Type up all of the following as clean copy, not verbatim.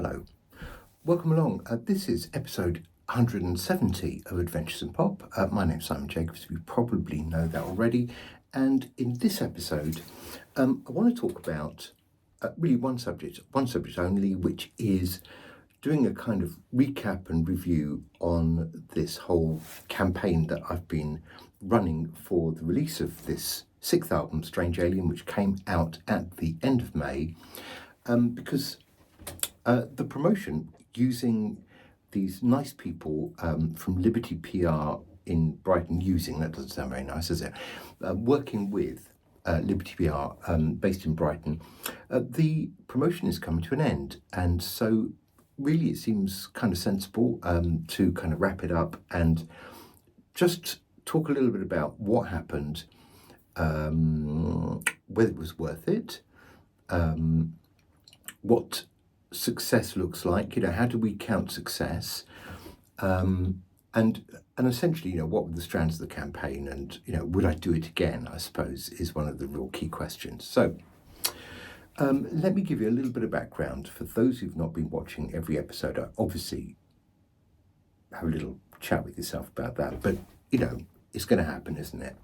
Hello. Welcome along. This is episode 170 of Adventures in Pop. My name's Simon Jacobs. You probably know that already. And in this episode, I want to talk about really one subject only, which is doing a kind of recap and review on this whole campaign that I've been running for the release of this sixth album, Strange Alien, which came out at the end of May, because the promotion using these nice people from Liberty PR in Brighton, that doesn't sound very nice, does it? Working with Liberty PR based in Brighton, the promotion is coming to an end. And so really it seems kind of sensible to kind of wrap it up and just talk a little bit about what happened, whether it was worth it, what success looks like, how do we count success, and essentially, what were the strands of the campaign, and would I do it again, I suppose, is one of the real key questions. So let me give you a little bit of background for those who've not been watching every episode. I obviously have a little chat with yourself about that, but it's going to happen, isn't it?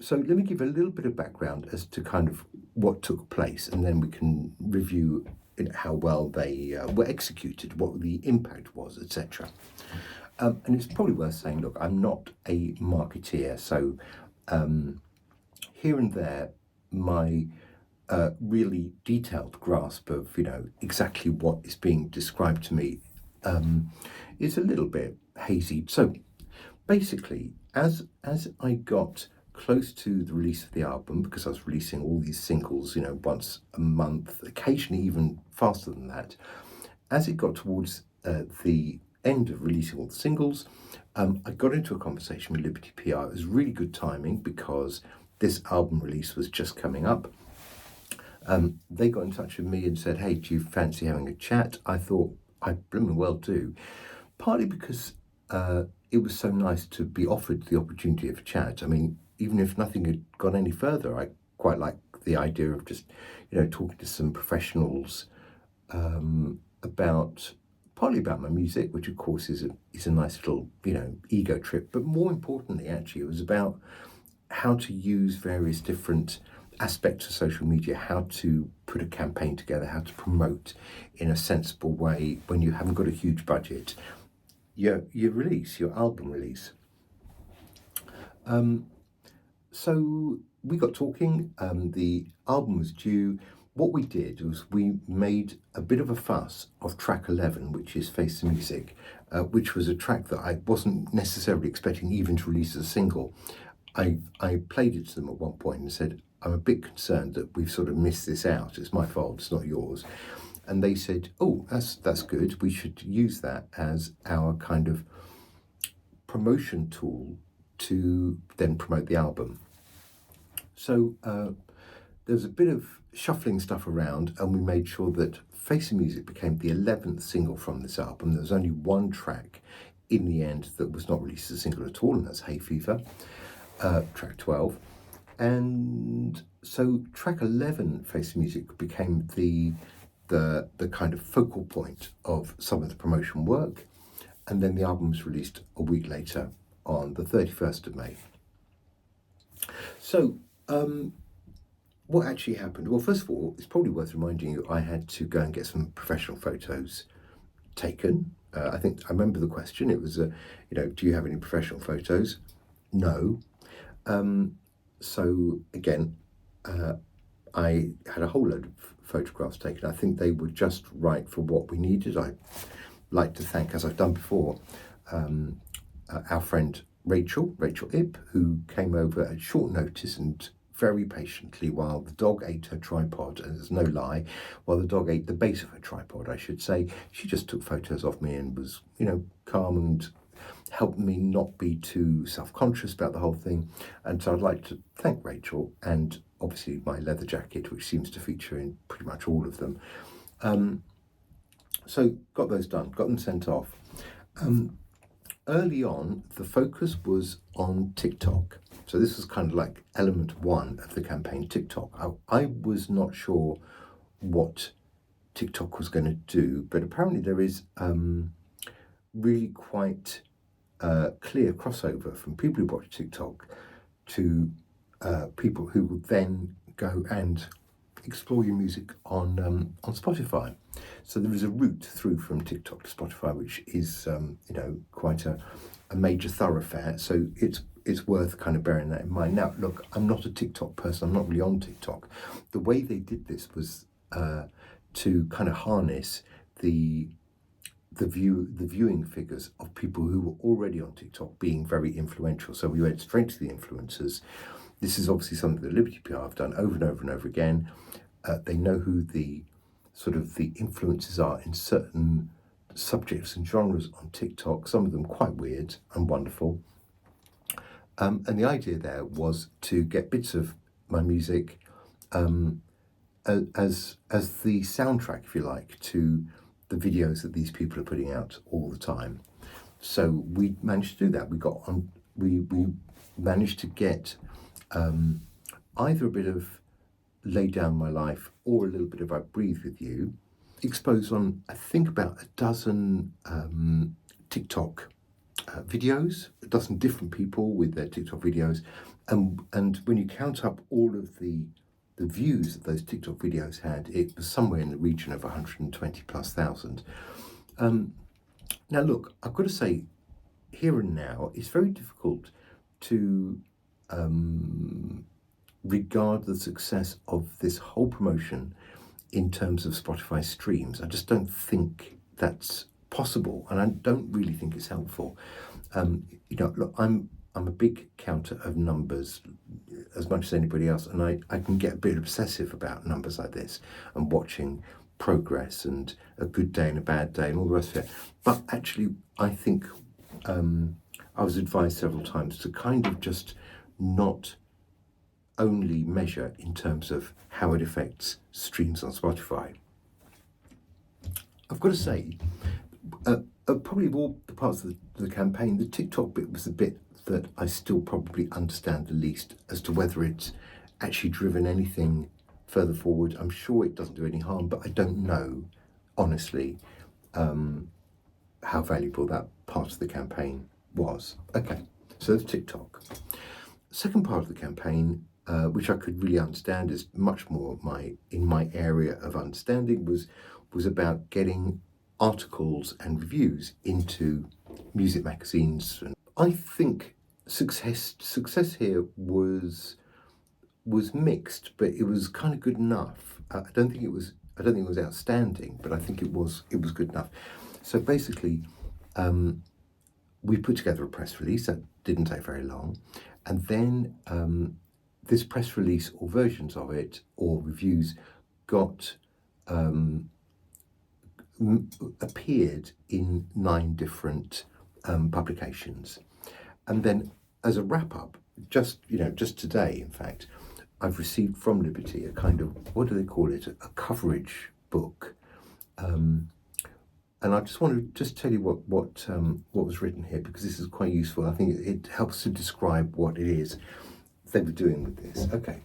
So let me give a little bit of background as to kind of what took place, and then we can review how well they were executed, what the impact was, etc. And it's probably worth saying, look, I'm not a marketeer, so here and there, my really detailed grasp of exactly what is being described to me is a little bit hazy. So basically, as I got close to the release of the album, because I was releasing all these singles, once a month, occasionally even faster than that. As it got towards the end of releasing all the singles, I got into a conversation with Liberty PR. It was really good timing because this album release was just coming up. They got in touch with me and said, hey, do you fancy having a chat? I thought, I blooming well do. Partly because it was so nice to be offered the opportunity of a chat. I mean, even if nothing had gone any further, I quite like the idea of just, talking to some professionals partly about my music, which of course is a nice little, ego trip. But more importantly, actually, it was about how to use various different aspects of social media, how to put a campaign together, how to promote in a sensible way when you haven't got a huge budget your album release. So we got talking, the album was due. What we did was we made a bit of a fuss of track 11, which is Face the Music, which was a track that I wasn't necessarily expecting even to release as a single. I played it to them at one point and said, I'm a bit concerned that we've sort of missed this out. It's my fault, it's not yours. And they said, oh, that's good. We should use that as our kind of promotion tool to then promote the album. So there was a bit of shuffling stuff around, and we made sure that Face the Music became the 11th single from this album. There was only one track in the end that was not released as a single at all, and that's Hay Fever, track 12. And so track 11, Face the Music, became the kind of focal point of some of the promotion work. And then the album was released a week later on the 31st of May. So what actually happened? Well, first of all, it's probably worth reminding you I had to go and get some professional photos taken. I remember the question. It was, do you have any professional photos? No. So again, I had a whole load of photographs taken. I think they were just right for what we needed. I'd like to thank, as I've done before, our friend Rachel Ibb, who came over at short notice and very patiently while the dog ate her tripod, and there's no lie, while the dog ate the base of her tripod, I should say. She just took photos of me and was, calm and helped me not be too self-conscious about the whole thing. And so I'd like to thank Rachel, and obviously my leather jacket, which seems to feature in pretty much all of them. So got those done, got them sent off. Early on, the focus was on TikTok. So this was kind of like element one of the campaign, TikTok. I was not sure what TikTok was going to do, but apparently there is really quite clear crossover from people who watch TikTok to people who will then go and explore your music on Spotify. So there is a route through from TikTok to Spotify, which is quite a major thoroughfare. So it's worth kind of bearing that in mind. Now, look, I'm not a TikTok person. I'm not really on TikTok. The way they did this was to kind of harness the viewing figures of people who were already on TikTok being very influential. So we went straight to the influencers. This is obviously something that Liberty PR have done over and over and over again. They know who the influencers are in certain subjects and genres on TikTok, some of them quite weird and wonderful. And the idea there was to get bits of my music as the soundtrack, if you like, to the videos that these people are putting out all the time. So we managed to do that. We managed to get either a bit of Lay Down My Life or a little bit of I Breathe With You exposed on, I think, about a dozen TikTok videos, a dozen different people with their TikTok videos. And when you count up all of the views that those TikTok videos had, it was somewhere in the region of 120 plus thousand. Now, look, I've got to say, here and now, it's very difficult to regard the success of this whole promotion in terms of Spotify streams. I just don't think that's possible, and I don't really think it's helpful. Look, I'm a big counter of numbers as much as anybody else, and I can get a bit obsessive about numbers like this and watching progress and a good day and a bad day and all the rest of it. But actually, I think I was advised several times to kind of just not only measure in terms of how it affects streams on Spotify. I've got to say, probably of all the parts of the campaign, the TikTok bit was the bit that I still probably understand the least as to whether it's actually driven anything further forward. I'm sure it doesn't do any harm, but I don't know, honestly, how valuable that part of the campaign was. Okay, so that's TikTok. Second part of the campaign, which I could really understand, is much more in my area of understanding, was about getting articles and reviews into music magazines. And I think success here was mixed, but it was kind of good enough. I don't think it was outstanding, but I think it was good enough. So basically, we put together a press release that didn't take very long, and then this press release or versions of it or reviews got appeared in 9 different publications. And then as a wrap up, just today, in fact, I've received from Liberty a kind of, what do they call it, a coverage book. And I just want to tell you what was written here, because this is quite useful. I think it helps to describe what it is they were doing with this. Okay.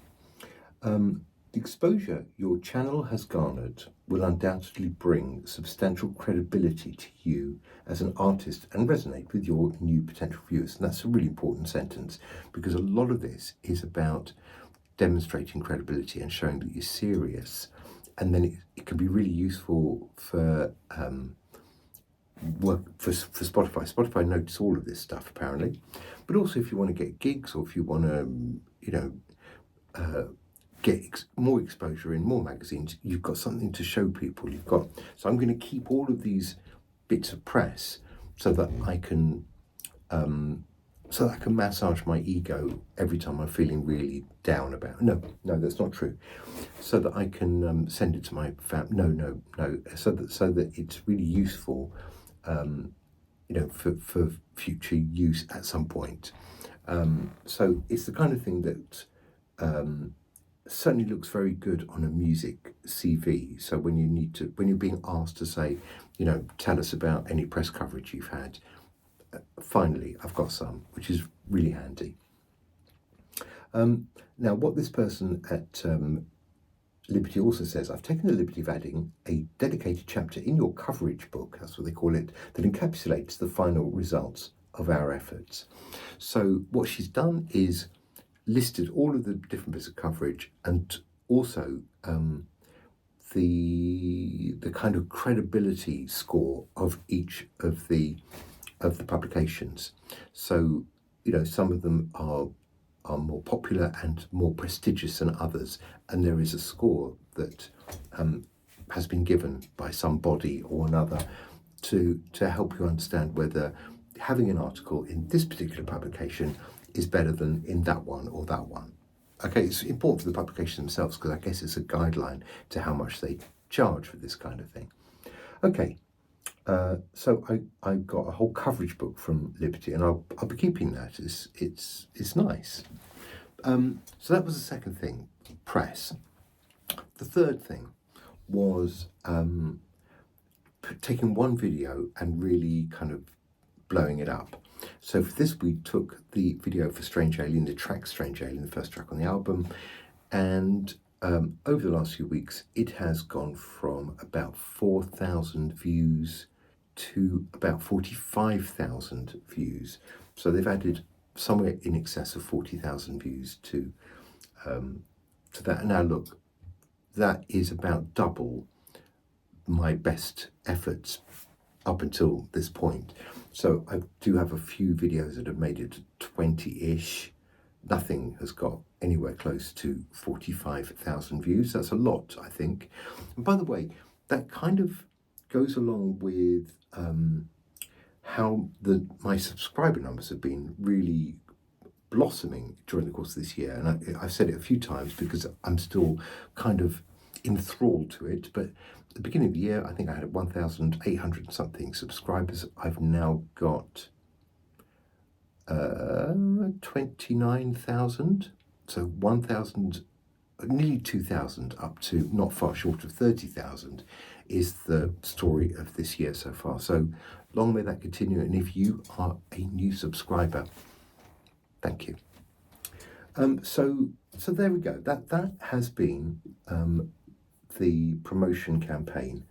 The exposure your channel has garnered will undoubtedly bring substantial credibility to you as an artist and resonate with your new potential viewers. And that's a really important sentence, because a lot of this is about demonstrating credibility and showing that you're serious. And then it can be really useful for work for Spotify. Spotify notice all of this stuff, apparently. But also if you want to get gigs, or if you want to, get more exposure in more magazines, you've got something to show people. So I'm going to keep all of these bits of press so that I can massage my ego every time I'm feeling really down about. No, that's not true. So that I can send it to my No. So that it's really useful, for future use at some point. So it's the kind of thing that certainly looks very good on a music CV. So when you're being asked to say, tell us about any press coverage you've had, finally I've got some, which is really handy. Now, what this person at Liberty also says, I've taken the liberty of adding a dedicated chapter in your coverage book, that's what they call it, that encapsulates the final results of our efforts. So what she's done is listed all of the different bits of coverage and also the kind of credibility score of each of the publications. So, some of them are more popular and more prestigious than others, and there is a score that has been given by some body or another to help you understand whether having an article in this particular publication is better than in that one or that one. Okay, it's important for the publications themselves because I guess it's a guideline to how much they charge for this kind of thing. Okay, so I got a whole coverage book from Liberty, and I'll be keeping that. It's nice. So that was the second thing, press. The third thing was taking one video and really kind of blowing it up. So for this, we took the video for Strange Alien, the track Strange Alien, the first track on the album, and over the last few weeks, it has gone from about 4,000 views to about 45,000 views. So they've added somewhere in excess of 40,000 views to that. And now look, that is about double my best efforts up until this point. So I do have a few videos that have made it to 20-ish. Nothing has got anywhere close to 45,000 views. That's a lot, I think. And by the way, that kind of goes along with how my subscriber numbers have been really blossoming during the course of this year. And I've said it a few times because I'm still kind of enthralled to it. But at the beginning of the year, I think I had 1,800 something subscribers. I've now got 29,000. So 1,000, nearly 2,000 up to not far short of 30,000 is the story of this year so far. So long may that continue. And if you are a new subscriber, thank you. So there we go. That has been the promotion campaign.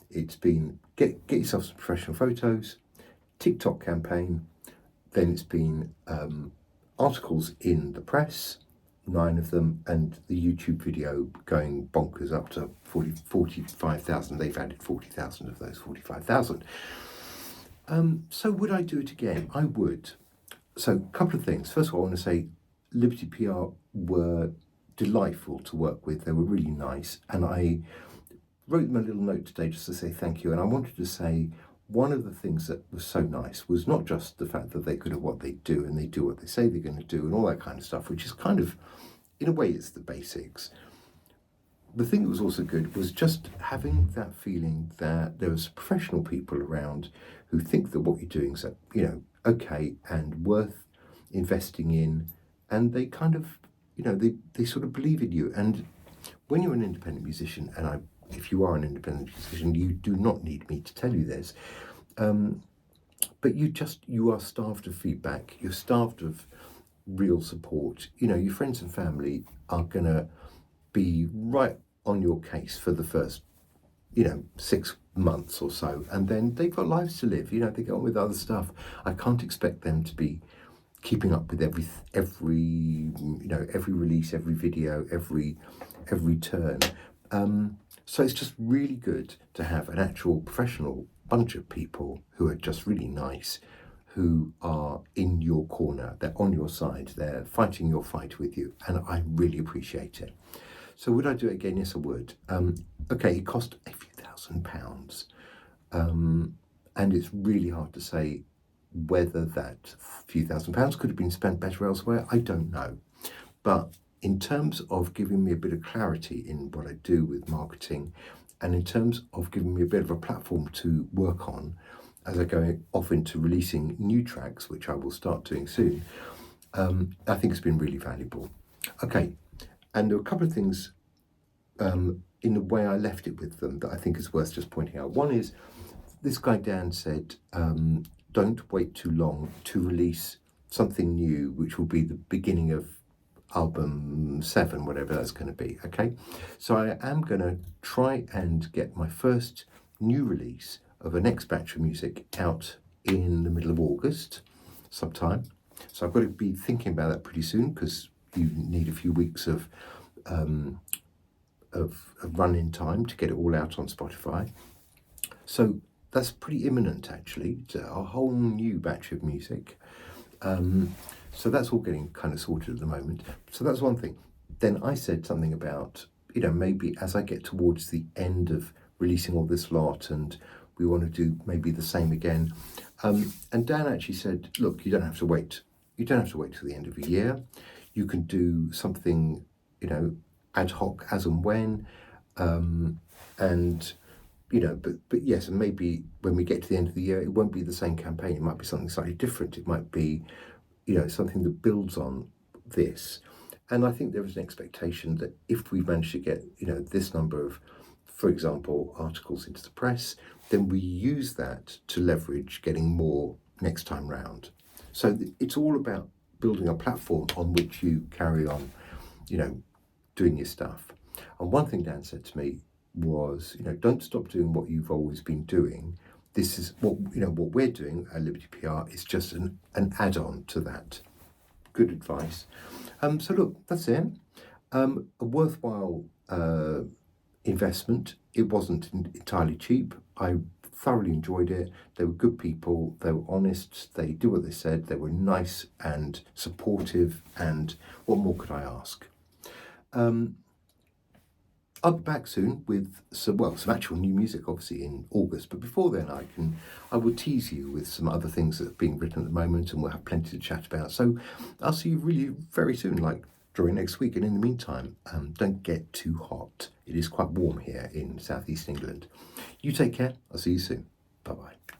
It's been get yourself some professional photos, TikTok campaign, then it's been articles in the press, 9 of them, and the YouTube video going bonkers up to 45,000. They've added 40,000 of those 45,000. So would I do it again? I would. So a couple of things. First of all, I want to say Liberty PR were delightful to work with. They were really nice. And I wrote them a little note today just to say thank you. And I wanted to say one of the things that was so nice was not just the fact that they could have what they do and they do what they say they're going to do and all that kind of stuff, which is kind of, in a way, it's the basics. The thing that was also good was just having that feeling that there was professional people around who think that what you're doing is, okay and worth investing in, and they kind of, they sort of believe in you. And when you're an independent musician, and if you are an independent musician, you do not need me to tell you this, but you are starved of feedback. You're starved of real support. Your friends and family are going to be right on your case for the first 6 months or so, and then they've got lives to live. They go on with other stuff. I can't expect them to be keeping up with every release, every video, every turn. So it's just really good to have an actual professional bunch of people who are just really nice, who are in your corner. They're on your side. They're fighting your fight with you, and I really appreciate it. So would I do it again? Yes, I would. Okay, it cost a few £1,000, and it's really hard to say whether that few £1,000 could have been spent better elsewhere. I don't know. But in terms of giving me a bit of clarity in what I do with marketing, and in terms of giving me a bit of a platform to work on as I go off into releasing new tracks, which I will start doing soon, I think it's been really valuable. Okay, and there are a couple of things in the way I left it with them that I think is worth just pointing out. One is, this guy Dan said, don't wait too long to release something new, which will be the beginning of album 7, whatever that's going to be. Okay, so I am going to try and get my first new release of a next batch of music out in the middle of August sometime. So I've got to be thinking about that pretty soon, because you need a few weeks of run-in time to get it all out on Spotify. So that's pretty imminent, actually. It's a whole new batch of music. So that's all getting kind of sorted at the moment. So that's one thing. Then I said something about, maybe as I get towards the end of releasing all this lot, and we want to do maybe the same again. And Dan actually said, look, you don't have to wait. You don't have to wait till the end of the year. You can do something, ad hoc as and when. But yes, and maybe when we get to the end of the year, it won't be the same campaign. It might be something slightly different. It might be, something that builds on this. And I think there is an expectation that if we manage to get, this number of, for example, articles into the press, then we use that to leverage getting more next time round. So it's all about building a platform on which you carry on, doing your stuff. And one thing Dan said to me was, don't stop doing what you've always been doing. This is what we're doing at Liberty PR is just an add-on to that. Good advice. So look, that's it. A worthwhile investment. It wasn't entirely cheap. I thoroughly enjoyed it. They were good people. They were honest. They did what they said. They were nice and supportive. And what more could I ask? I'll be back soon with some actual new music, obviously in August. But before then, I will tease you with some other things that are being written at the moment, and we'll have plenty to chat about. So I'll see you really very soon, like during next week. And in the meantime, don't get too hot. It is quite warm here in southeast England. You take care. I'll see you soon. Bye bye.